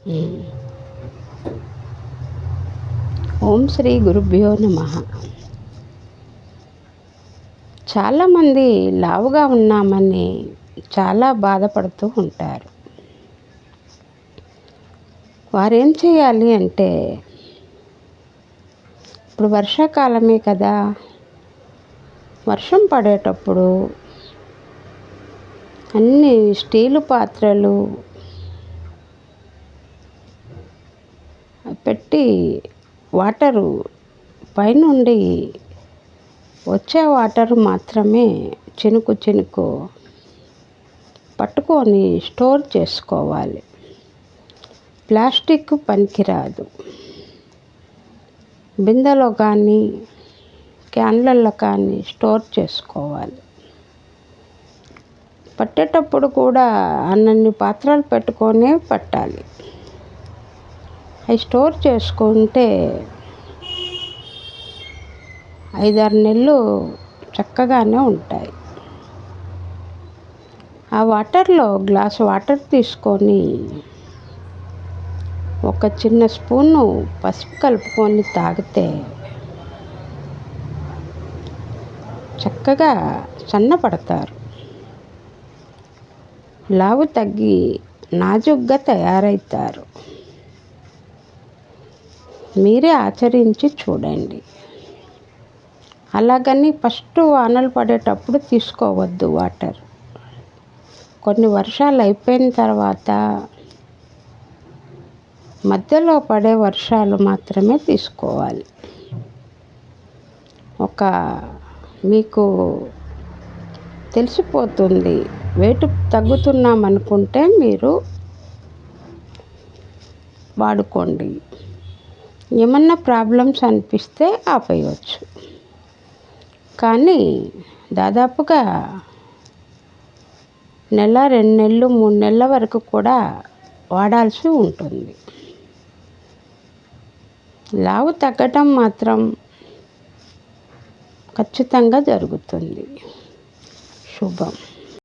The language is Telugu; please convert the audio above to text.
హ్మ్. ఓం శ్రీ గురుభ్యో నమః. చాలామంది లావుగా ఉన్నామని చాలా బాధపడుతూ ఉంటారు. వారేం చేయాలి అంటే, ఇప్పుడు వర్షాకాలమే కదా, వర్షం పడేటప్పుడు అన్ని స్టీలు పాత్రలు పెట్టి వాటరు పైనుండి వచ్చే వాటర్ మాత్రమే చినుకు చినుకు పట్టుకొని స్టోర్ చేసుకోవాలి. ప్లాస్టిక్ పనికిరాదు. బిందెలో కానీ క్యాన్లల్లో కానీ స్టోర్ చేసుకోవాలి. పట్టేటప్పుడు కూడా అన్నన్ని పాత్రలు పెట్టుకొనే పట్టాలి. అవి స్టోర్ చేసుకుంటే 5-6 నెలలు చక్కగానే ఉంటాయి. ఆ వాటర్లో గ్లాస్ వాటర్ తీసుకొని ఒక చిన్న స్పూను పసుపు కలుపుకొని తాగితే చక్కగా సన్నపడతారు. లావు తగ్గి నాజూగ్గా తయారవుతారు. మీరే ఆచరించి చూడండి. అలాగని ఫస్ట్ వానలు పడేటప్పుడు తీసుకోవద్దు వాటర్. కొన్ని వర్షాలు అయిపోయిన తర్వాత మధ్యలో పడే వర్షాలు మాత్రమే తీసుకోవాలి. మీకు తెలిసిపోతుంది. వెయిట్ తగ్గుతున్నామనుకుంటే మీరు వాడుకోండి. ఏమన్నా ప్రాబ్లమ్స్ అనిపిస్తే ఆపేయవచ్చు. కానీ దాదాపుగా నెల, 2 నెలలు, 3 నెలల వరకు కూడా వాడాల్సి ఉంటుంది. లావు తగ్గటం మాత్రం ఖచ్చితంగా జరుగుతుంది. శుభం.